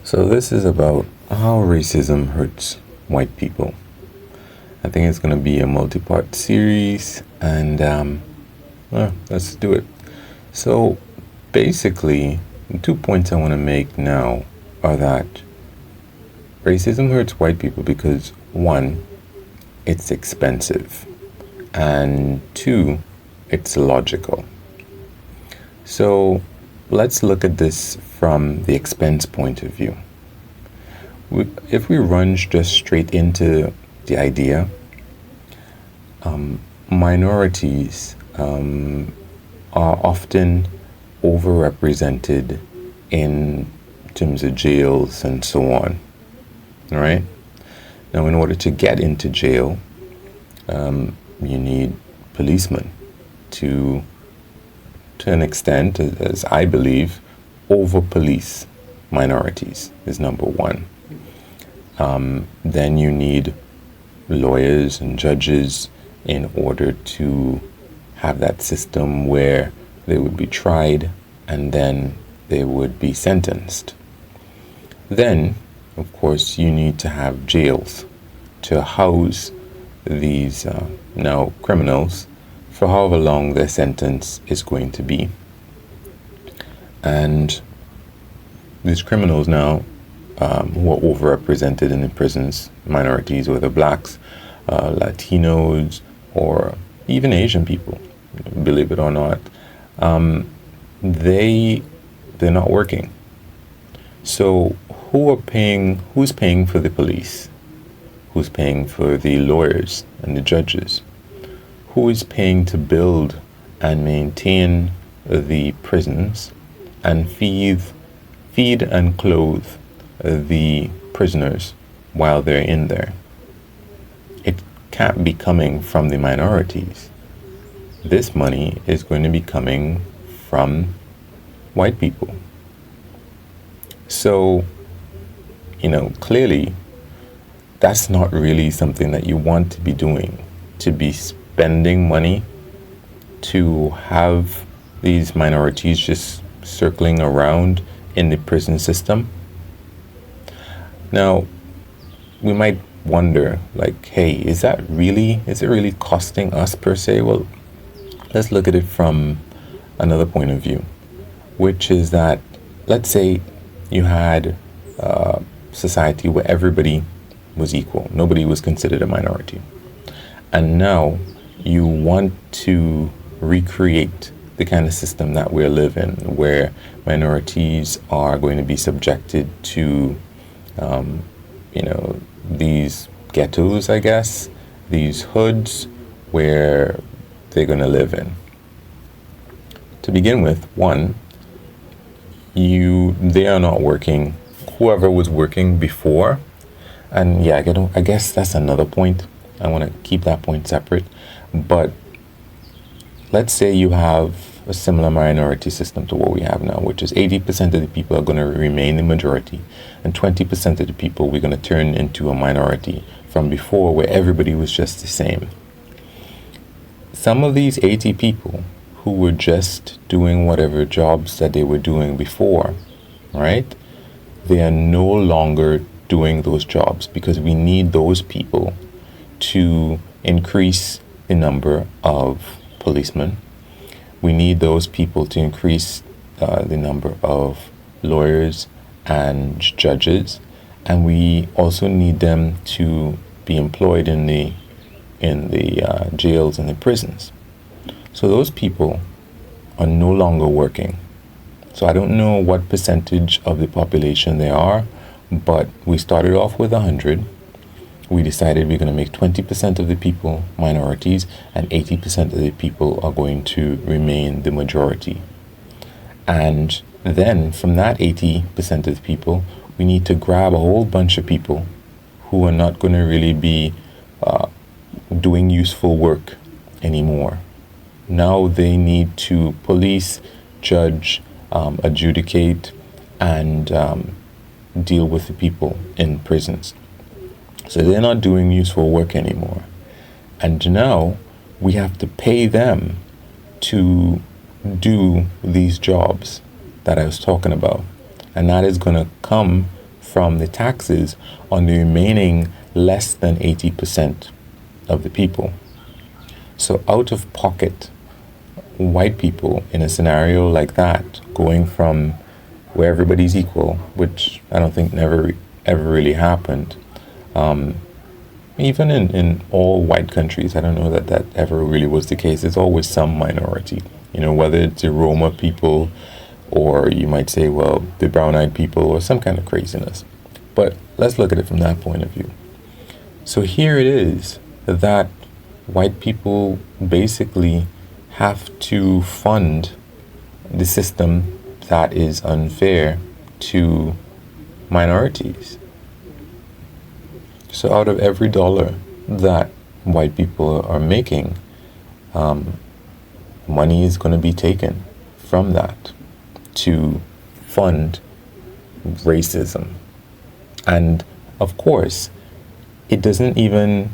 So this is about how racism hurts white people. I think it's going to be a multi-part series, and let's do it. So basically, the 2 points I want to make now are that racism hurts white people because, one, it's expensive, and two, it's logical. So let's look at this from the expense point of view. If we run just straight into the idea, minorities are often overrepresented in terms of jails and so on. All right? Now, in order to get into jail, you need policemen to an extent, as I believe, over-police minorities is number one. Then you need lawyers and judges in order to have that system where they would be tried and then they would be sentenced. Then, of course, you need to have jails to house these now criminals for however long their sentence is going to be. And these criminals now who are overrepresented in the prisons, minorities, whether blacks, Latinos, or even Asian people, believe it or not, they're not working. So who's paying for the police? Who's paying for the lawyers and the judges? Who is paying to build and maintain the prisons and feed and clothe the prisoners while they're in there? It can't be coming from the minorities. This money is going to be coming from white people. So, clearly, that's not really something that you want to be doing, to be spending money to have these minorities just circling around in the prison system. Now, we might wonder, hey, is it really costing us per se? Well, let's look at it from another point of view, which is that, let's say you had a society where everybody was equal. Nobody was considered a minority. And now you want to recreate the kind of system that we live in, where minorities are going to be subjected to these ghettos, I guess, these hoods where they're going to live in. To begin with, one, they are not working. Whoever was working before, and I guess that's another point. I want to keep that point separate. But let's say you have a similar minority system to what we have now, which is 80% of the people are going to remain the majority, and 20% of the people we're going to turn into a minority from before, where everybody was just the same. Some of these 80 people who were just doing whatever jobs that they were doing before, right? They are no longer doing those jobs because we need those people to increase the number of policemen. We need those people to increase the number of lawyers and judges, and we also need them to be employed in the jails and the prisons. So those people are no longer working. So I don't know what percentage of the population they are, but we started off with 100. We decided we're going to make 20% of the people minorities and 80% of the people are going to remain the majority. And then from that 80% of the people, we need to grab a whole bunch of people who are not going to really be doing useful work anymore. Now they need to police, judge, adjudicate, and deal with the people in prisons. So they're not doing useful work anymore. And now we have to pay them to do these jobs that I was talking about. And that is going to come from the taxes on the remaining less than 80% of the people. So out of pocket, white people in a scenario like that, going from where everybody's equal, which I don't think never ever really happened, even in all white countries, I don't know that ever really was the case. There's always some minority, whether it's the Roma people, or you might say, well, the brown-eyed people, or some kind of craziness. But let's look at it from that point of view. So here it is that white people basically have to fund the system that is unfair to minorities. So out of every dollar that white people are making, money is going to be taken from that to fund racism. And of course, it doesn't even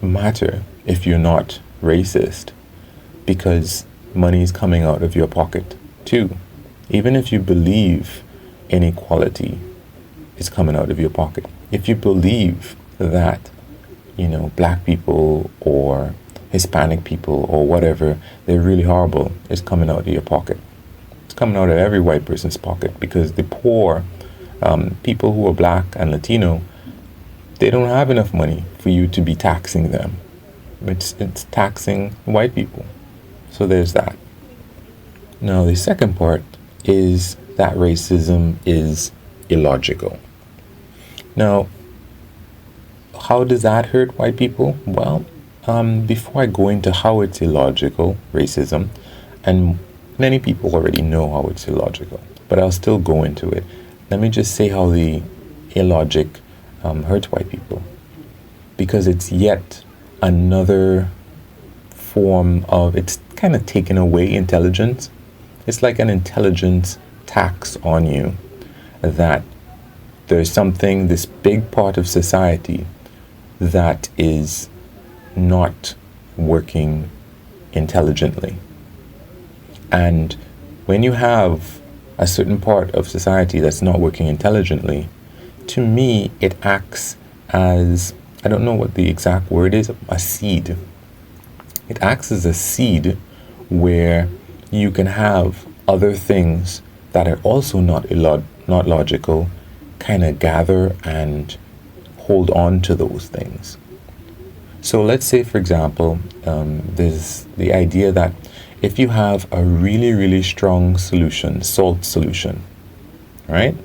matter if you're not racist, because money is coming out of your pocket too. Even if you believe inequality is coming out of your pocket. If you believe that, black people or Hispanic people or whatever, they're really horrible, it's coming out of your pocket. It's coming out of every white person's pocket, because the poor, people who are black and Latino, they don't have enough money for you to be taxing them. It's taxing white people. So there's that. Now the second part is that racism is illogical. Now, how does that hurt white people? Well, before I go into how it's illogical, racism, and many people already know how it's illogical, but I'll still go into it. Let me just say how the illogic hurts white people, because it's yet another form of, it's kind of taken away intelligence. It's like an intelligence tax on you, that there's something, this big part of society that is not working intelligently. And when you have a certain part of society that's not working intelligently, to me, it acts as, I don't know what the exact word is, a seed. It acts as a seed where you can have other things that are also not logical kind of gather and hold on to those things. So let's say, for example, there's the idea that if you have a really, really strong solution, salt solution, right?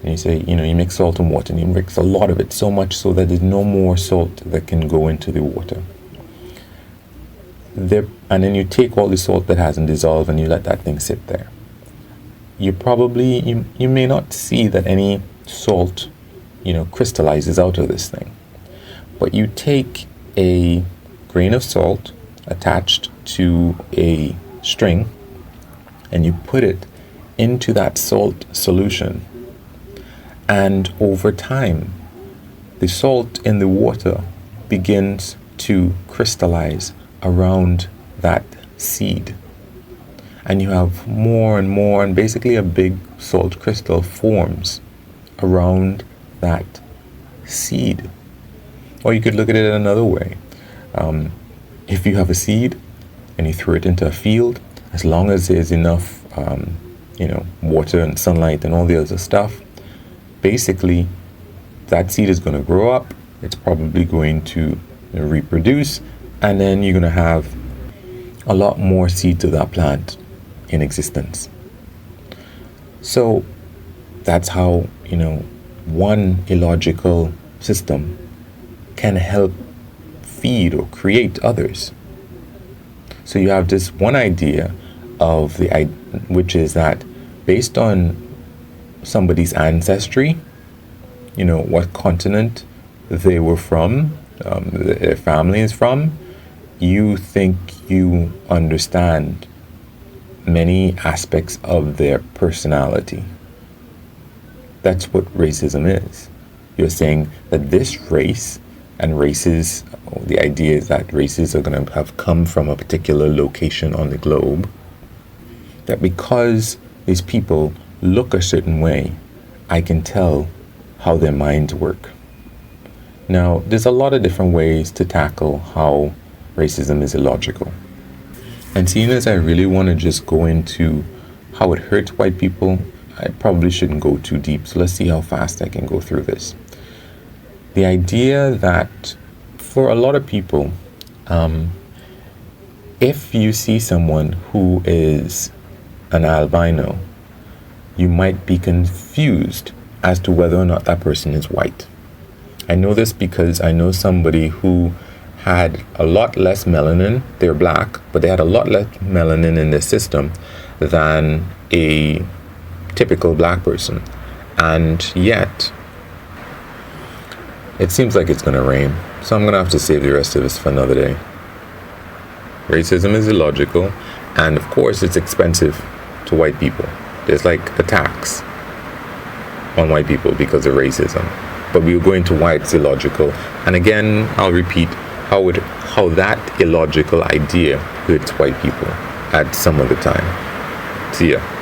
And you say, you mix salt and water, and you mix a lot of it, so much so that there's no more salt that can go into the water. And then you take all the salt that hasn't dissolved and you let that thing sit there. You may not see that any salt, crystallizes out of this thing. But you take a grain of salt attached to a string and you put it into that salt solution. And over time, the salt in the water begins to crystallize around that seed. And you have more and more, and basically a big salt crystal forms around that seed. Or you could look at it another way. If you have a seed and you throw it into a field, as long as there's enough, water and sunlight and all the other stuff, basically that seed is going to grow up. It's probably going to reproduce, and then you're going to have a lot more seeds of that plant in existence. So that's how, one illogical system can help feed or create others. So you have this one idea of which is that based on somebody's ancestry, what continent they were from, their family is from, you think you understand many aspects of their personality. That's what racism is. You're saying that this race and races, the idea is that races are going to have come from a particular location on the globe, that because these people look a certain way, I can tell how their minds work. Now, there's a lot of different ways to tackle how racism is illogical. And seeing as I really want to just go into how it hurts white people, I probably shouldn't go too deep. So let's see how fast I can go through this. The idea that for a lot of people, if you see someone who is an albino, you might be confused as to whether or not that person is white. I know this because I know somebody who had a lot less melanin. They're black, but they had a lot less melanin in their system than a typical black person. And yet, it seems like it's going to rain. So I'm going to have to save the rest of this for another day. Racism is illogical. And of course, it's expensive to white people. There's like a tax on white people because of racism. But we'll go into why it's illogical. And again, I'll repeat how that illogical idea hurts white people at some other time. See ya.